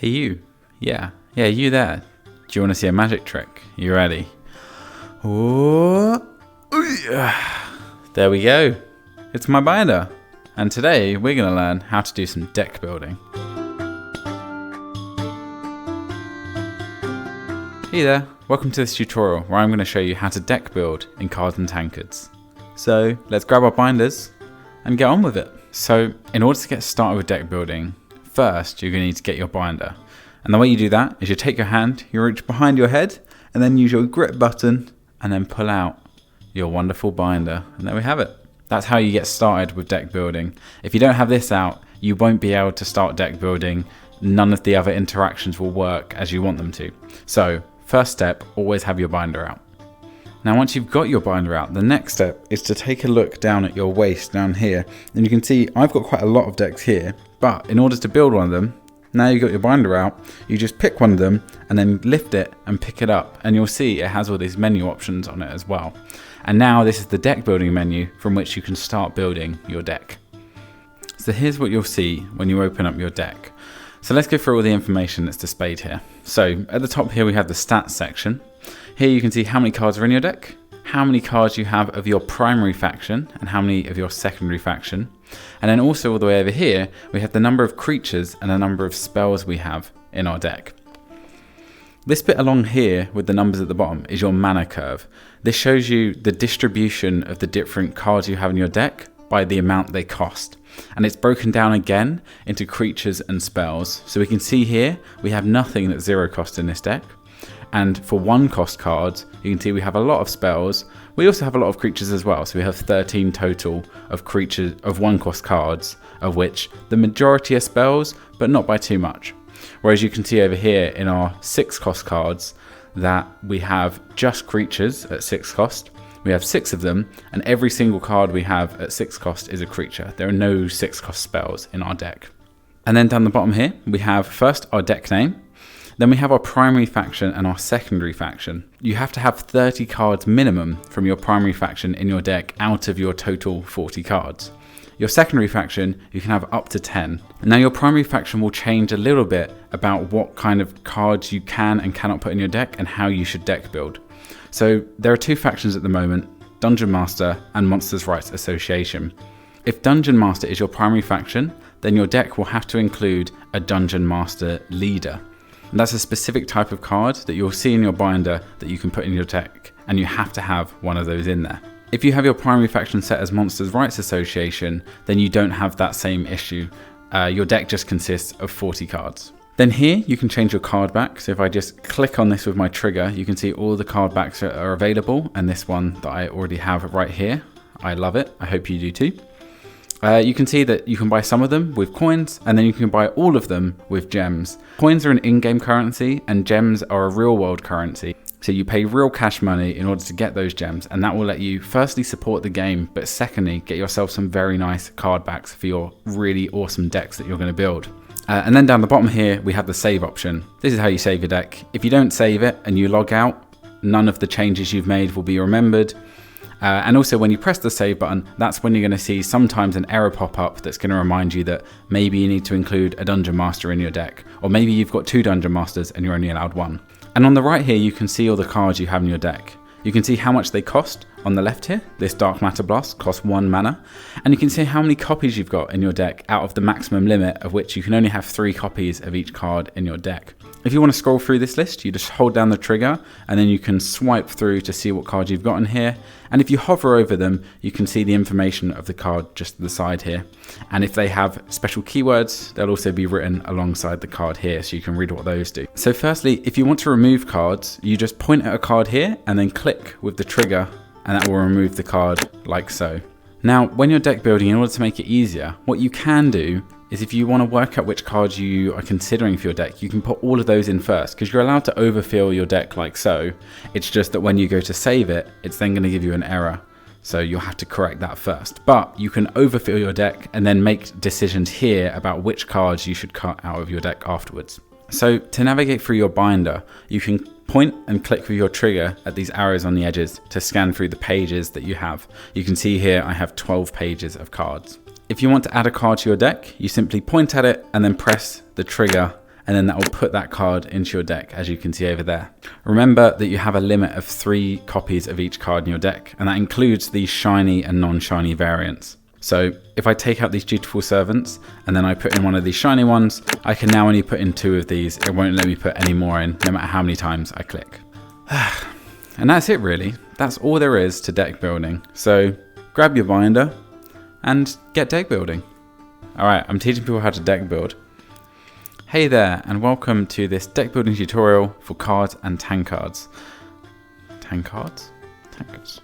Hey you. Yeah, you there. Do you want to see a magic trick? You ready? Oh, there we go. It's my binder. And today we're going to learn how to do some deck building. Hey there, welcome to this tutorial where I'm going to show you how to deck build in Cards and Tankards. So let's grab our binders and get on with it. So in order to get started with deck building, first you're going to need to get your binder. And the way you do that is you take your hand, you reach behind your head, and then use your grip button and then pull out your wonderful binder. And there we have it. That's how you get started with deck building. If you don't have this out, you won't be able to start deck building. None of the other interactions will work as you want them to. So first step, always have your binder out. Now once you've got your binder out, the next step is to take a look down at your waist down here. And you can see I've got quite a lot of decks here, but in order to build one of them, now you've got your binder out, you just pick one of them and then lift it and pick it up, and you'll see it has all these menu options on it as well. And now this is the deck building menu from which you can start building your deck. So here's what you'll see when you open up your deck. So let's go through all the information that's displayed here. So at the top here we have the stats section. Here you can see how many cards are in your deck, how many cards you have of your primary faction and how many of your secondary faction. And then also all the way over here, we have the number of creatures and the number of spells we have in our deck. This bit along here with the numbers at the bottom is your mana curve. This shows you the distribution of the different cards you have in your deck by the amount they cost. And it's broken down again into creatures and spells. So we can see here, we have nothing that's 0 cost in this deck. And for 1 cost cards, you can see we have a lot of spells. We also have a lot of creatures as well. So we have 13 total of creatures of 1 cost cards, of which the majority are spells, but not by too much. Whereas you can see over here in our 6 cost cards that we have just creatures at 6 cost. We have 6 of them, and every single card we have at 6 cost is a creature. There are no 6 cost spells in our deck. And then down the bottom here, we have first our deck name. Then we have our primary faction and our secondary faction. You have to have 30 cards minimum from your primary faction in your deck out of your total 40 cards. Your secondary faction, you can have up to 10. Now your primary faction will change a little bit about what kind of cards you can and cannot put in your deck and how you should deck build. So there are 2 factions at the moment, Dungeon Master and Monsters' Rights Association. If Dungeon Master is your primary faction, then your deck will have to include a Dungeon Master leader. And that's a specific type of card that you'll see in your binder that you can put in your deck, and you have to have one of those in there. If you have your primary faction set as Monsters' Rights Association, then you don't have that same issue. Your deck just consists of 40 cards. Then here you can change your card back. So if I just click on this with my trigger, you can see all the card backs are available, and this one that I already have right here. I love it. I hope you do too. You can see that you can buy some of them with coins, and then you can buy all of them with gems. Coins are an in-game currency, and gems are a real-world currency. So you pay real cash money in order to get those gems, and that will let you firstly support the game, but secondly get yourself some very nice card backs for your really awesome decks that you're going to build. And then down the bottom here, we have the save option. This is how you save your deck. If you don't save it and you log out, none of the changes you've made will be remembered. And also when you press the save button, that's when you're going to see sometimes an error pop up that's going to remind you that maybe you need to include a Dungeon Master in your deck, or maybe you've got 2 Dungeon Masters and you're only allowed 1. And on the right here, you can see all the cards you have in your deck. You can see how much they cost on the left here. This Dark Matter Blast costs 1 mana. And you can see how many copies you've got in your deck out of the maximum limit, of which you can only have 3 copies of each card in your deck. If you want to scroll through this list, you just hold down the trigger and then you can swipe through to see what cards you've got in here. And if you hover over them, you can see the information of the card just to the side here. And if they have special keywords, they'll also be written alongside the card here, so you can read what those do. So firstly, if you want to remove cards, you just point at a card here and then click with the trigger, and that will remove the card like so. Now, when you're deck building, in order to make it easier, what you can do is if you want to work out which cards you are considering for your deck, you can put all of those in first, because you're allowed to overfill your deck like so. It's just that when you go to save it, it's then going to give you an error. So you'll have to correct that first. But you can overfill your deck and then make decisions here about which cards you should cut out of your deck afterwards. So to navigate through your binder, you can point and click with your trigger at these arrows on the edges to scan through the pages that you have. You can see here I have 12 pages of cards. If you want to add a card to your deck, you simply point at it and then press the trigger and then that will put that card into your deck, as you can see over there. Remember that you have a limit of 3 copies of each card in your deck, and that includes the shiny and non-shiny variants. So if I take out these dutiful servants and then I put in one of these shiny ones, I can now only put in 2 of these. It won't let me put any more in, no matter how many times I click. And that's it really. That's all there is to deck building. So grab your binder and get deck building. Alright, I'm teaching people how to deck build. Hey there, and welcome to this deck building tutorial for Cards and Tankards. Tankards? Tankards.